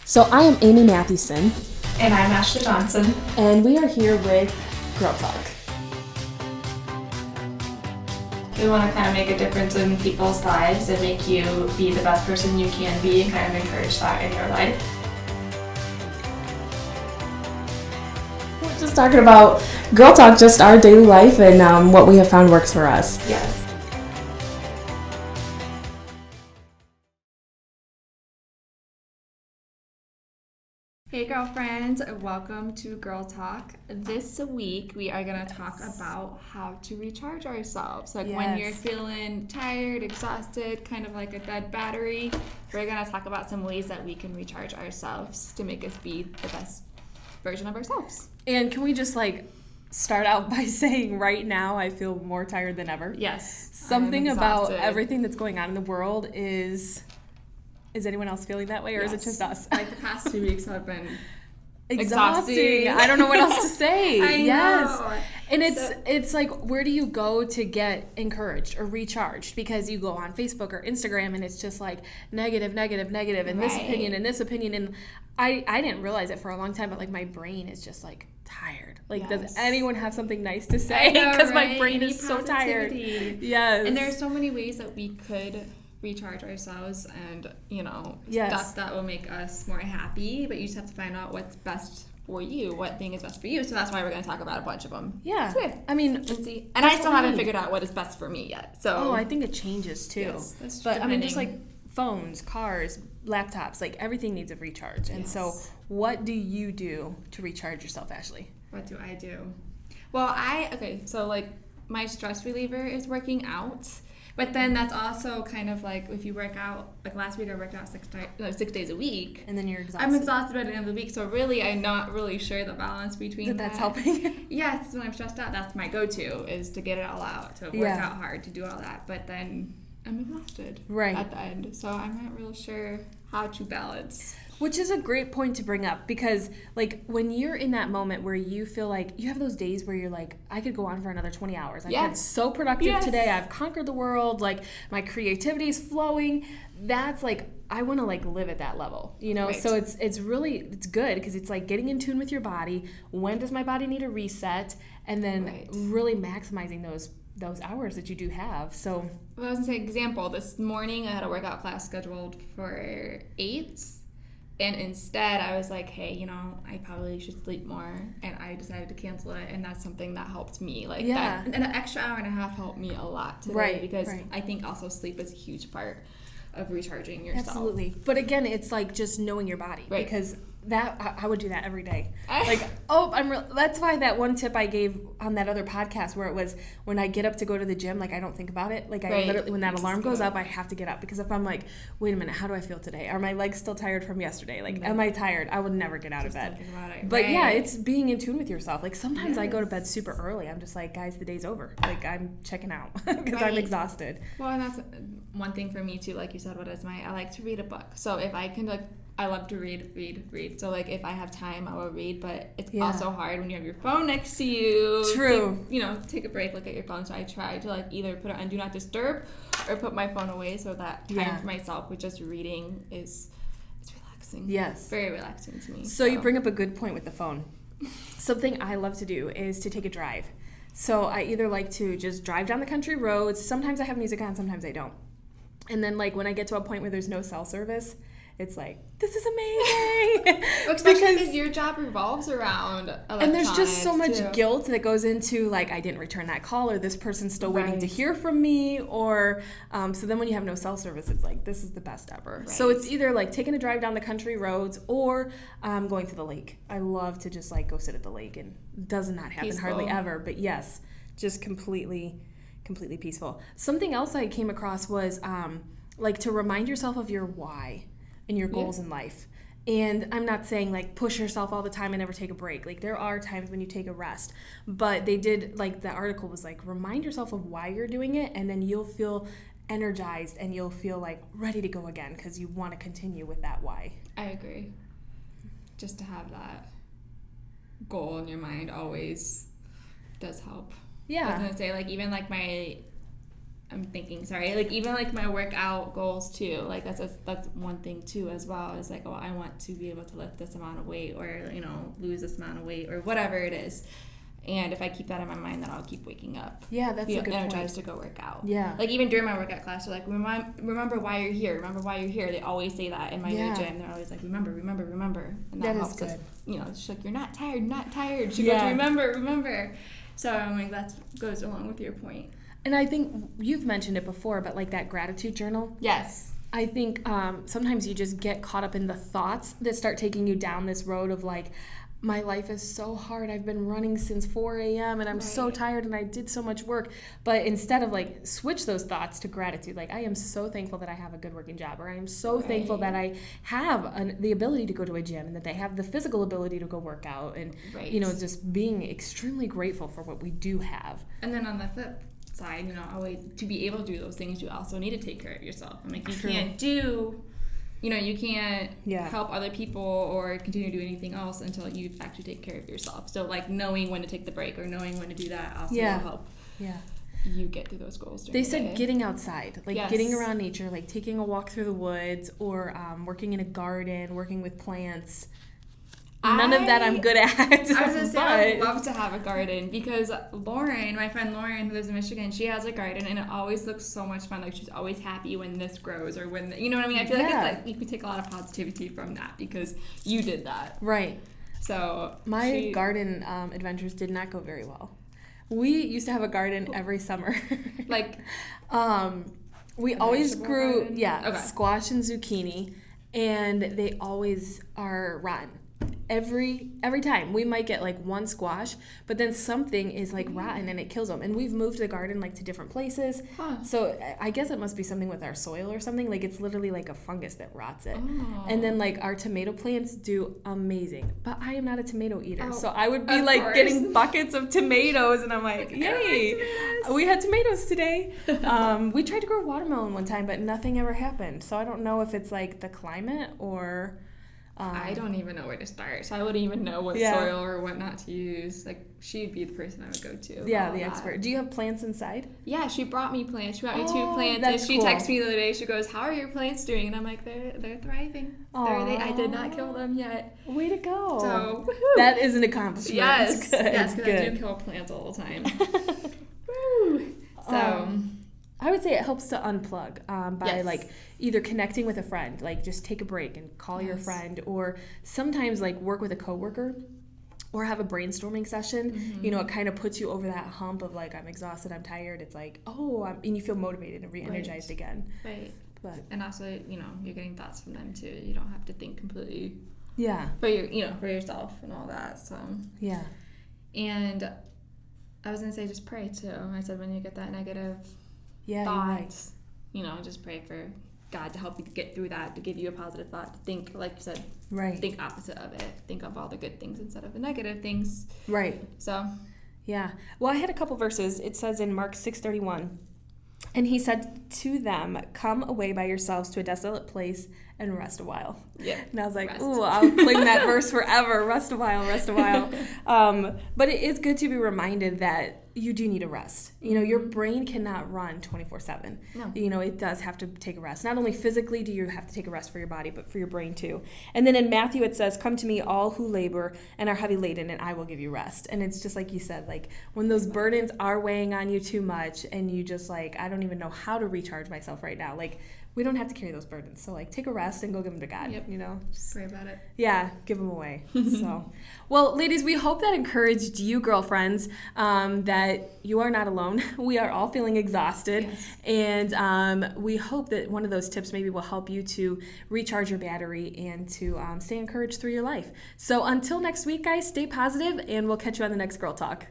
So I am Amy Mathewson. And I'm Ashley Johnson. And we are here with Girl Talk. We want to kind of make a difference in people's lives and make you be the best person you can be and kind of encourage that in your life. We're just talking about Girl Talk, just our daily life and what we have found works for us. Yes. Hey girlfriends, welcome to Girl Talk. This week we are going to talk about how to recharge ourselves. Like when you're feeling tired, exhausted, kind of like a dead battery, we're going to talk about some ways that we can recharge ourselves to make us be the best version of ourselves. And can we just start out by saying right now I feel more tired than ever? Yes. Something about everything that's going on in the world is anyone else feeling that way, or is it just us? Like the past 2 weeks have been exhausting. I don't know what else to say. I know. And it's like, where do you go to get encouraged or recharged? Because you go on Facebook or Instagram and it's just like negative, and this opinion and this opinion. And I didn't realize it for a long time, but like my brain is just like tired. Like, does anyone have something nice to say? Because my brain is so tired. Yes. And there's so many ways that we could recharge ourselves and, stuff that will make us more happy, but you just have to find out what's best for you, what thing is best for you. So that's why we're going to talk about a bunch of them. Yeah. Today. I mean, and I still haven't figured out what is best for me yet. So I think it changes too. Yes, that's true. But I mean, just like phones, cars, laptops, like everything needs a recharge. And so what do you do to recharge yourself, Ashley? What do I do? Well, so like my stress reliever is working out. But then that's also kind of like if you work out, like last week I worked out 6 days a week. And then you're exhausted. I'm exhausted by the end of the week. So really, I'm not really sure the balance between that's helping. Yes, when I'm stressed out, that's my go-to, is to get it all out, to work out hard, to do all that. But then I'm exhausted at the end. So I'm not real sure how to balance. Which is a great point to bring up, because like when you're in that moment where you feel like you have those days where you're like, I could go on for another 20 hours. I've been so productive today. I've conquered the world. Like my creativity is flowing. That's like, I want to like live at that level, Right. So it's good because it's like getting in tune with your body. When does my body need a reset? And then really maximizing those hours that you do have. So well, I was going to say, example, this morning I had a workout class scheduled for 8. And instead, I was like, hey, I probably should sleep more. And I decided to cancel it. And that's something that helped me. Like that. And an extra hour and a half helped me a lot today. Because I think also sleep is a huge part of recharging yourself. Absolutely. But again, it's like just knowing your body. Right. Because I would do that every day. That's why that one tip I gave on that other podcast where it was when I get up to go to the gym, like I don't think about it. Like I literally, when that alarm goes up, I have to get up, because if I'm like, wait a minute, how do I feel today? Are my legs still tired from yesterday? Like, am I tired? I would never get out of bed. But it's being in tune with yourself. Like sometimes I go to bed super early. I'm just like, guys, the day's over. Like I'm checking out because I'm exhausted. Well, and that's one thing for me too. Like you said, I like to read a book. So if I can I love to read. So, like, if I have time, I will read. But it's also hard when you have your phone next to you. True. Take a break, look at your phone. So I try to, either put it on Do Not Disturb or put my phone away, so that time for myself with just reading it's relaxing. Yes. Very relaxing to me. So you bring up a good point with the phone. Something I love to do is to take a drive. So I either like to just drive down the country roads. Sometimes I have music on, sometimes I don't. And then, when I get to a point where there's no cell service, it's like, this is amazing. Especially because your job revolves around electronics. And there's just so much guilt that goes into, I didn't return that call, or this person's still waiting to hear from me, or so then when you have no cell service, it's like, this is the best ever. Right. So it's either taking a drive down the country roads or going to the lake. I love to just go sit at the lake, and it does not happen hardly ever, but yes, just completely peaceful. Something else I came across was to remind yourself of your why and your goals in life. And I'm not saying push yourself all the time and never take a break. There are times when you take a rest, but they did the article was remind yourself of why you're doing it, and then you'll feel energized and you'll feel ready to go again because you want to continue with that why. I agree. Just to have that goal in your mind always does help. Yeah. I was gonna say even my I'm thinking, sorry, like even like my workout goals too, like that's one thing too as well, is like, oh, I want to be able to lift this amount of weight, or lose this amount of weight, or whatever it is. And if I keep that in my mind, then I'll keep waking up. Yeah, that's a good energized point. To go work out. Yeah. Like even during my workout class, they're like, remember why you're here. Remember why you're here. They always say that in my new gym. They're always like, remember. And that helps us. She's like, you're not tired. She goes, remember. So I'm like, that goes along with your point. And I think you've mentioned it before, but like that gratitude journal. Yes. I think sometimes you just get caught up in the thoughts that start taking you down this road of like, my life is so hard. I've been running since 4 a.m. and I'm so tired and I did so much work. But instead of like switch those thoughts to gratitude, like I am so thankful that I have a good working job, or I am so thankful that I have the ability to go to a gym and that they have the physical ability to go work out, and just being extremely grateful for what we do have. And then on the flip side, always to be able to do those things, you also need to take care of yourself. I'm like, you can't help other people or continue to do anything else until you actually take care of yourself. So like knowing when to take the break or knowing when to do that also will help you get through those goals. They said getting outside, like getting around nature, like taking a walk through the woods, or working in a garden, working with plants. None of that I'm good at. I was going to say, I would love to have a garden, because my friend Lauren, who lives in Michigan, she has a garden, and it always looks so much fun. Like, she's always happy when this grows, or when, you know what I mean? I feel like it's like you can take a lot of positivity from that because you did that. Right. So my garden adventures did not go very well. We used to have a garden every summer. Like, we always grew, squash and zucchini, and they always are rotten. Every time we might get like one squash, but then something is like rotten and it kills them. And we've moved the garden like to different places, so I guess it must be something with our soil or something. Like it's literally like a fungus that rots it. And then like our tomato plants do amazing, but I am not a tomato eater, so I would be like getting buckets of tomatoes, and I'm like, yay, we had tomatoes today. We tried to grow watermelon one time, but nothing ever happened. So I don't know if it's like the climate or I don't even know where to start, so I wouldn't even know what soil or what not to use. Like, she'd be the person I would go to. Yeah, the expert. Do you have plants inside? Yeah, she brought me plants. She brought me 2 plants, and she texted me the other day. She goes, "How are your plants doing?" And I'm like, "They're thriving. I did not kill them yet." Way to go! So that is an accomplishment. Yes, because I do kill plants all the time. Woo! So. I would say it helps to unplug by like either connecting with a friend, like just take a break and call your friend, or sometimes like work with a coworker or have a brainstorming session. It kind of puts you over that hump of like, I'm exhausted, I'm tired. It's like, and you feel motivated and re-energized again. Right. And also, you're getting thoughts from them too. You don't have to think completely. Yeah. For yourself and all that. So. Yeah. And I was gonna say, just pray too. I said when you get that negative thoughts, just pray for God to help you get through that, to give you a positive thought, to think, like you said, think opposite of it, think of all the good things instead of the negative things. Right. So yeah. Well, I had a couple verses. It says in Mark 6:31, and he said to them, "Come away by yourselves to a desolate place and rest a while." Yeah. And I was like, ooh, I'll claim that verse forever. Rest a while. But it is good to be reminded that you do need a rest. Your brain cannot run 24/7. No. It does have to take a rest. Not only physically do you have to take a rest for your body, but for your brain too. And then in Matthew it says, "Come to me all who labor and are heavy laden, and I will give you rest." And it's just like you said, like when those burdens are weighing on you too much and you just like, I don't even know how to recharge myself right now. Like, we don't have to carry those burdens. So, like, take a rest and go give them to God, Just pray about it. Yeah, give them away. So, well, ladies, we hope that encouraged you, girlfriends, that you are not alone. We are all feeling exhausted. Yes. And we hope that one of those tips maybe will help you to recharge your battery and to stay encouraged through your life. So, until next week, guys, stay positive, and we'll catch you on the next Girl Talk.